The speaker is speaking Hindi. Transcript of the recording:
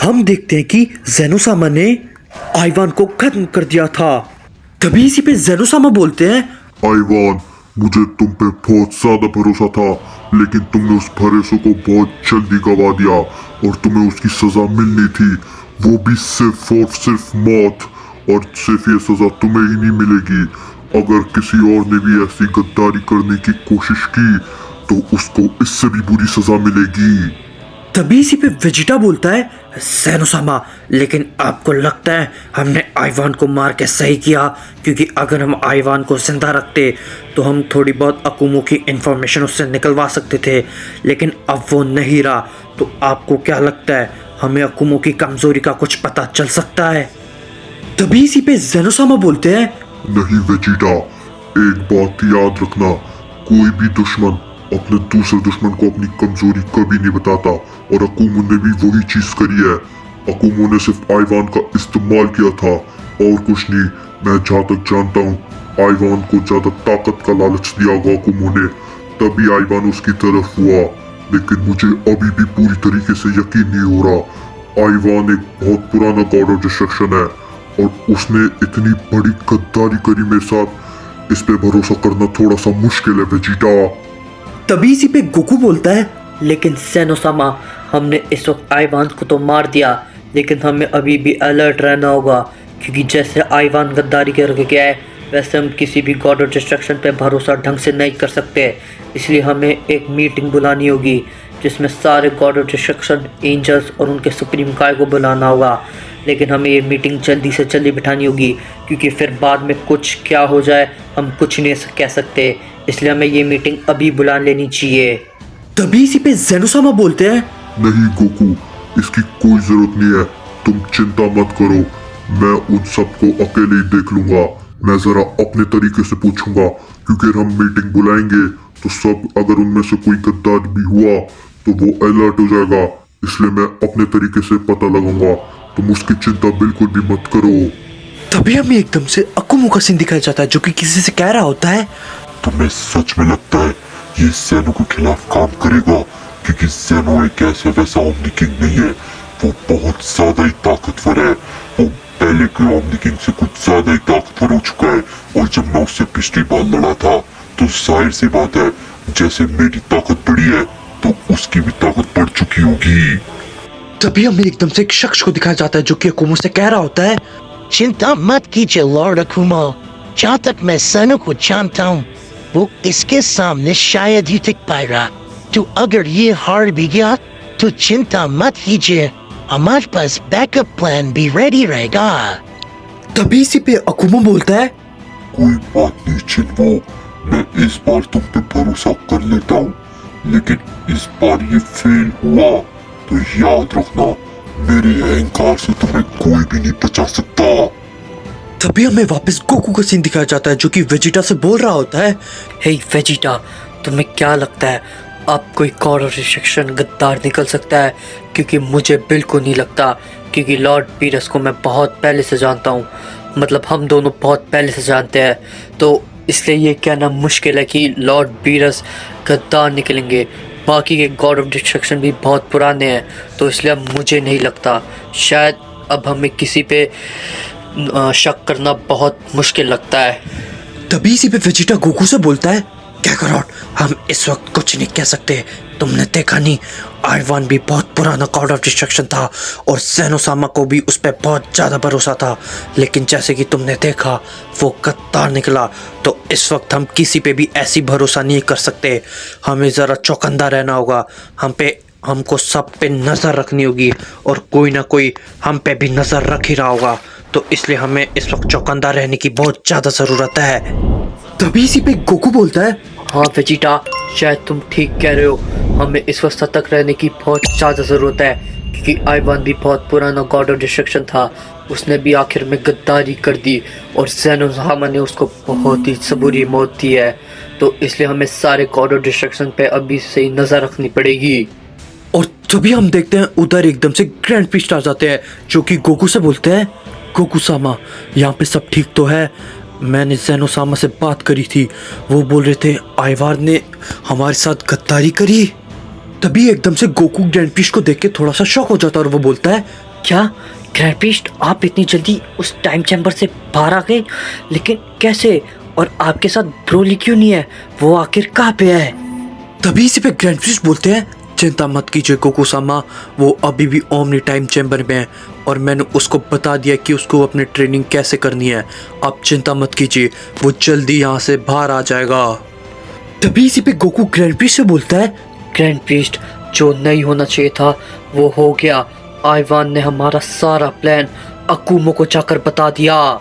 हम देखते हैं कि जेनोसामा ने आइवान को खत्म कर दिया था। तभी इसी पे जेनोसामा बोलते हैं, आइवान, मुझे तुम पे बहुत ज्यादा भरोसा था, लेकिन तुमने उस भरोसे को बहुत जल्दी गवा दिया और तुम्हें उसकी सजा मिलनी थी, वो भी सिर्फ और सिर्फ मौत। और सिर्फ ये सजा तुम्हें ही नहीं मिलेगी। अगर किसी और ने भी ऐसी गद्दारी करने की कोशिश की तो उसको इससे भी बुरी सजा मिलेगी। तभी इसी पे वेजिटा बोलता है, जेनोसामा, लेकिन आपको लगता है हमने आइवान को मार के सही किया? क्योंकि अगर हम आइवान को जिंदा रखते तो हम थोड़ी बहुत अकुमो की इंफॉर्मेशन उससे निकलवा सकते थे, लेकिन अब वो नहीं रहा। तो आपको क्या लगता है हमें अकुमो की कमजोरी का कुछ पता चल सकता है? तभी इसी पे जेनोसामा बोलते हैं, नहीं वेजिटा, एक बात याद रखना, कोई भी दुश्मन अपने दूसरे दुश्मन को अपनी कमजोरी कभी नहीं बताता, और अकुमो ने भी वही चीज करी है। अकुमो ने सिर्फ आइवान का इस्तेमाल किया था और कुछ नहीं। मैं जहाँ तक जानता हूँ आइवान को ज्यादा ताकत का लालच दिया होगा अकुमो ने, तभी आइवान उसकी तरफ हुआ। लेकिन मुझे अभी भी पूरी तरीके से यकीन नहीं हो रहा। आइवान एक बहुत पुराना गॉड ऑफ डिस्ट्रक्शन है और उसने इतनी बड़ी गद्दारी करी मेरे साथ, इस पे भरोसा करना थोड़ा सा मुश्किल है वेजिटा। तभी इसी पे गोकू बोलता है, लेकिन जेनोसामा, हमने इस वक्त आइवान को तो मार दिया, लेकिन हमें अभी भी अलर्ट रहना होगा, क्योंकि जैसे आइवान गद्दारी करके गया है वैसे हम किसी भी गॉड ऑफ डिस्ट्रक्शन पे भरोसा ढंग से नहीं कर सकते। इसलिए हमें एक मीटिंग बुलानी होगी जिसमें सारे गॉड ऑफ डिस्ट्रक्शन, एंजल्स और उनके सुप्रीम काय को बुलाना होगा। लेकिन हमें ये मीटिंग जल्दी से जल्दी बिठानी होगी, क्योंकि फिर बाद में कुछ क्या हो जाए हम कुछ नहीं कह सकते। इसलिए हमें ये मीटिंग अभी बुला लेनी चाहिए। तभी इसी पे जेनोसामा बोलते हैं, नहीं गोकू, इसकी कोई जरूरत नहीं है, तुम चिंता मत करो, मैं उन सबको अकेले ही देख लूंगा। मैं जरा अपने तरीके से पूछूंगा, क्योंकि हम मीटिंग बुलाएंगे तो सब, अगर उनमें से कोई गद्दार भी हुआ तो वो अलर्ट हो जाएगा। इसलिए मैं अपने तरीके से पता लगाऊंगा, तुम उसकी चिंता बिल्कुल भी मत करो। तभी हमें एकदम से अकुमो का सीन दिखाया जाता है जो कि किसी से कह रहा होता है, तुम्हें सच में लगता है ये ज़ेनो के खिलाफ काम करेगा? क्योंकि ज़ेनो एक ऐसा वैसा ओमनी किंग नहीं है, वो बहुत ज्यादा ही ताकतवर है। वो पहले के ओमनी किंग से कुछ ज्यादा ही ताकतवर हो चुका है, और जब मैं उससे पिछली बार लड़ा था तो जाहिर सी बात है, जैसे मेरी ताकत बढ़ी है तो उसकी भी ताकत बढ़ चुकी होगी। तभी हमें एकदम से एक शख्स को दिखाया जाता है जो कि अकुमो से कह रहा होता है, चिंता मत कीजिए लॉर्ड अकुमो, जहाँ तक मैं ज़ेनो को जानता हूँ वो इसके सामने शायद ही टिक पाएगा। तो अगर ये हार भी गया तो चिंता मत कीजिए, हमारे पास बैकअप प्लान भी रेडी रहेगा। तभी इसी पे अकुमो बोलता है, कोई बात नहीं चिन्हो, मैं इस बार तुम पे भरोसा कर लेता हूँ, लेकिन इस बार ये फेल हुआ तो याद रखना, मेरे अहंकार से तुम्हें कोई भी नहीं बचा सकता। तभी हमें वापस गोकू का सीन दिखाया जाता है जो कि वेजिटा से बोल रहा होता है, हे वेजिटा, तुम्हें क्या लगता है अब कोई गॉड ऑफ डिस्ट्रक्शन गद्दार निकल सकता है? क्योंकि मुझे बिल्कुल नहीं लगता, क्योंकि लॉर्ड बीरस को मैं बहुत पहले से जानता हूँ, मतलब हम दोनों बहुत पहले से जानते हैं। तो इसलिए ये कहना मुश्किल है कि लॉर्ड बीरस गद्दार निकलेंगे। बाकी के गॉड ऑफ डिस्ट्रक्शन भी बहुत पुराने हैं, तो इसलिए अब मुझे नहीं लगता। शायद अब हमें किसी पे शक करना बहुत मुश्किल लगता है। तभी इसी पे वेजिटा गोकू से बोलता है, काकारोट, हम इस वक्त कुछ नहीं कह सकते, तुमने देखा नहीं, आइवान भी बहुत पुराना गॉड ऑफ डिस्ट्रक्शन था और जेनोसामा को भी उस पर बहुत ज़्यादा भरोसा था, लेकिन जैसे कि तुमने देखा वो गद्दार निकला। तो इस वक्त हम किसी पे भी ऐसी भरोसा नहीं कर सकते, हमें ज़रा चौकन्ना रहना होगा, हमको सब पे नज़र रखनी होगी, और कोई ना कोई हम पे भी नज़र रख ही रहा होगा। तो इसलिए हमें इस वक्त चौकन्ना रहने की बहुत ज़्यादा ज़रूरत है। तभी इसी पे गोकू बोलता है, हाँ वेजिटा, शायद तुम ठीक कह रहे हो, हमें इस वक्त सतर्क रहने की बहुत ज़्यादा ज़रूरत है, क्योंकि आइवान भी बहुत पुराना गॉड ऑफ डिस्ट्रक्शन था, उसने भी आखिर में गद्दारी कर दी और जेनोसामा ने उसको बहुत ही सबूरी मौत दी है। तो इसलिए हमें सारे गॉड ऑफ डिस्ट्रक्शन पे अभी से ही नज़र रखनी पड़ेगी। और तभी हम देखते हैं उधर एकदम से ग्रैंड प्रीस्ट आ जाते हैं जो कि गोकू से बोलते हैं, गोकू सामा, यहाँ पे सब ठीक तो है? मैंने जेनोसामा से बात करी थी, वो बोल रहे थे आइवान ने हमारे साथ गद्दारी करी। तभी एकदम से गोकू ग्रैंड प्रीस्ट को देख के थोड़ा सा शॉक हो जाता है और वो बोलता है, क्या ग्रैंड प्रीस्ट, आप इतनी जल्दी उस टाइम चैम्बर से बाहर आ गए? लेकिन कैसे? और आपके साथ ब्रोली क्यों नहीं है? वो आखिर कहाँ पे है? तभी इसी पे ग्रैंड प्रीस्ट बोलते हैं, चिंता मत कीजिए गोकू सामा, वो अभी भी ओमनी टाइम चैम्बर में है और मैंने उसको बता दिया कि उसको अपनी ट्रेनिंग कैसे करनी है। आप चिंता मत कीजिए, वो जल्दी यहाँ से बाहर आ जाएगा। तभी इसी पे गोकू ग्रैंड प्रीस्ट से बोलता है, ग्रैंड प्रीस्ट, जो नहीं होना चाहिए था वो हो गया। आइवान ने हमारा सारा प्लान अकुमो को जाकर बता दिया।